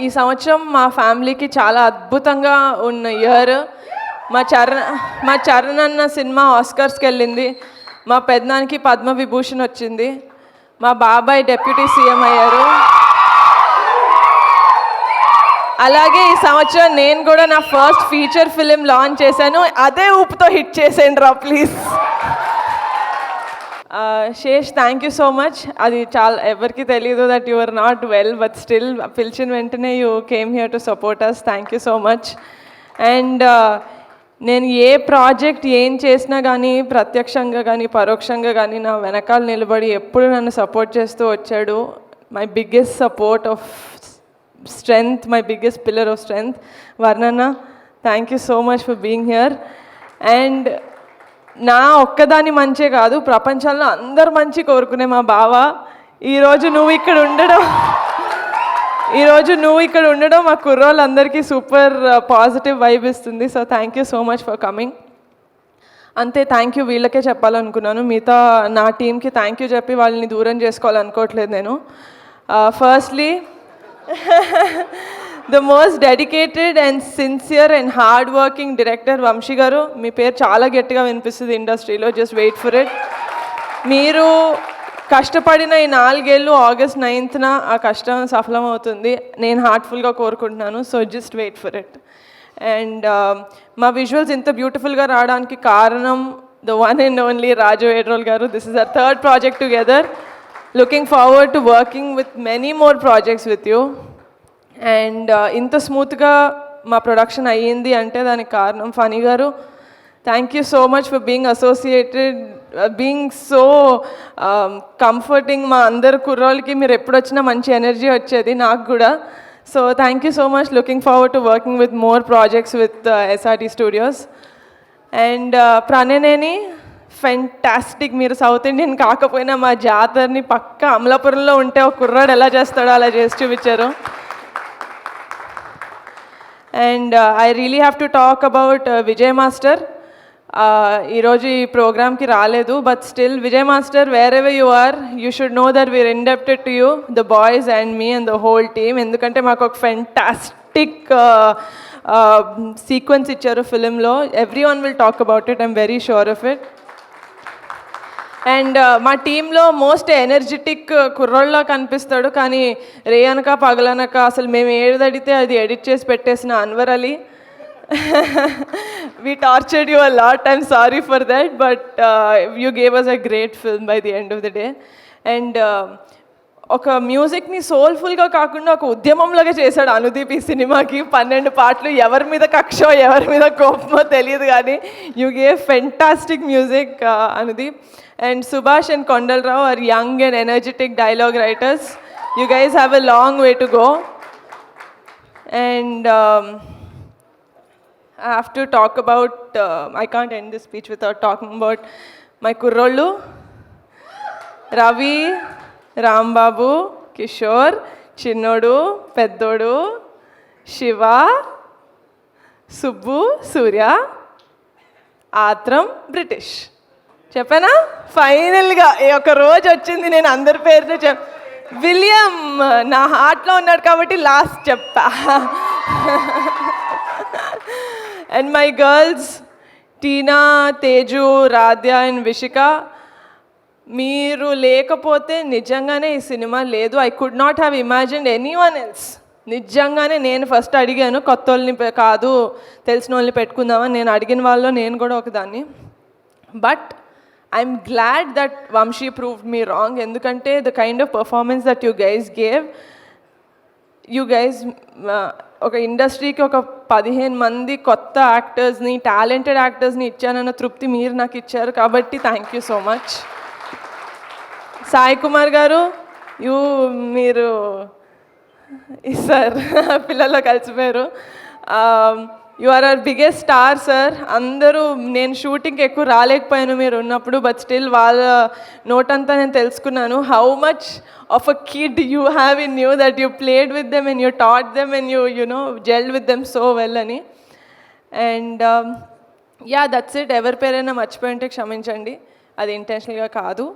ఈ సంవత్సరం మా ఫ్యామిలీకి చాలా అద్భుతంగా ఉన్న ఇయర్. మా చరణ్ అన్న సినిమా ఆస్కర్స్కి వెళ్ళింది. మా పెద్దనానికి పద్మవిభూషణ్ వచ్చింది. మా బాబాయ్ డెప్యూటీ సీఎం అయ్యారు. అలాగే ఈ సంవత్సరం నేను కూడా నా ఫస్ట్ ఫీచర్ ఫిలిం లాంచ్ చేశాను. అదే ఊపుతో హిట్ చేసేయండి రా please. Sesh, thank you so much. అది చాలా ఎవరికి తెలీదు that you are not well, but still పిలిచిన వెంటనే you came here to support us. Thank you so much. And నేను ఏ ప్రాజెక్ట్ ఏం చేసినా కానీ ప్రత్యక్షంగా కానీ పరోక్షంగా కానీ నా వెనకాల నిలబడి ఎప్పుడు నన్ను సపోర్ట్ చేస్తూ వచ్చాడు. My biggest support of strength, my biggest pillar of strength వర్ణన్న. Thank you so much for being here. And నా ఒక్కదాని మంచే కాదు, ప్రపంచంలో అందరు మంచి కోరుకునే మా బావ, ఈరోజు నువ్వు ఇక్కడ ఉండడం మా కుర్రోళ్ళందరికీ సూపర్ పాజిటివ్ వైబ్ ఇస్తుంది. So thank you so much for coming. అంతే, థ్యాంక్ యూ వీళ్ళకే చెప్పాలనుకున్నాను. మిగతా నా టీంకి థ్యాంక్ యూ చెప్పి వాళ్ళని దూరం చేసుకోవాలనుకోవట్లేదు నేను. Firstly the most dedicated and sincere and hard working director Vamsi garu. మీ పేరు చాలా గట్టిగా వినిపిస్తుంది ఇండస్ట్రీలో. Just wait for it. మీరు కష్టపడిన ఈ 4 ఏళ్ళు ఆగస్ట్ 9th ఆ కష్టం సఫలమవుతుంది నేను హార్ట్ఫుల్గా కోరుకుంటున్నాను. So just wait for it. And మా విజువల్స్ ఇంత బ్యూటిఫుల్గా రావడానికి కారణం the one and only Raju Vedrol garu. This is our third project together. Looking forward to working with many more projects with you. And ఇంత స్మూత్గా మా ప్రొడక్షన్ అయ్యింది అంటే దానికి కారణం ఫనీ గారు. Thank you so much for being associated, being so comforting. మా అందరు కుర్రోళ్ళకి మీరు ఎప్పుడు వచ్చినా మంచి ఎనర్జీ వచ్చేది, నాకు కూడా. So thank you so much. Looking forward to working with more projects with SRT studios. And ప్రణయనేని, ఫెంటాస్టిక్. మీరు సౌత్ ఇండియన్ కాకపోయినా మా జాతరని పక్క అమలాపురంలో ఉంటే ఒక కుర్రాడు ఎలా చేస్తాడో అలా చేసి చూపించారు. And I really have to talk about Vijay master. ఈరోజు ఈ ప్రోగ్రామ్కి రాలేదు, but still Vijay master, wherever you are, you should know that we are indebted to you, the boys and me and the whole team. ఎందుకంటే మాకు ఒక fantastic sequence ఇచ్చారు ఫిలింలో. Everyone will talk about it, I'm very sure of it. And మా టీంలో most energetic కుర్రోళ్ళ కనిపిస్తాడు, కానీ రేయనక పగలనక అసలు మేము ఏదడితే అది ఎడిట్ చేసి పెట్టేసిన Anwar Ali. we tortured you a lot, I'm sorry for that, but you gave us a great film by the end of the day. And ఒక మ్యూజిక్ని సోల్ఫుల్గా కాకుండా ఒక ఉద్యమంలాగా చేశాడు అనుదీప్ ఈ సినిమాకి. 12 పాటలు. ఎవరి మీద కక్షో ఎవరి మీద కోపమో తెలియదు, కానీ you gave fantastic music Anudeep. And Subhash and Kondal Rao are young and energetic dialogue writers. You guys have a long way to go. And I have to talk about, I can't end this speech without talking about my kurrollu, Ravi, Rambabu, Kishore, Chinnodu, Peddodu, Shiva, Subbu, Surya, Atram, British. చెప్పానా? ఫైనల్గా ఒక రోజు వచ్చింది నేను అందరి పేరుతో William నా హార్ట్లో ఉన్నాడు కాబట్టి లాస్ట్ చెప్పా. And my girls Tina, Teju, Radhya and Vishika, మీరు లేకపోతే నిజంగానే ఈ సినిమా లేదు. I could not have imagined any one else. నిజంగానే నేను ఫస్ట్ అడిగాను, కొత్త వాళ్ళని కాదు తెలిసిన వాళ్ళని పెట్టుకుందామని. నేను అడిగిన వాళ్ళలో నేను కూడా ఒకదాన్ని. But I'm glad that Vamshi proved me wrong. ఎందుకంటే the kind of performance that you guys gave, you guys ఒక ఇండస్ట్రీకి ఒక 15 మంది కొత్త యాక్టర్స్ని, టాలెంటెడ్ యాక్టర్స్ని ఇచ్చానన్న తృప్తి మీరు నాకు ఇచ్చారు. కాబట్టి thank you so much. Sai Kumar garu, మీరు సార్ పిల్లల్లో కలిసిపోయారు. You are our biggest star sir. అందరూ, నేను షూటింగ్కి ఎక్కువ రాలేకపోయాను మీరు ఉన్నప్పుడు, బట్ స్టిల్ వాళ్ళ నోటంతా నేను తెలుసుకున్నాను how much of a kid you have in you, that you played with them and you taught them and you know jelled with them so well అని. And yeah, that's it. ఎవరి పేరైనా మర్చిపోయి ఉంటే క్షమించండి, అది ఇంటెన్షనల్గా కాదు.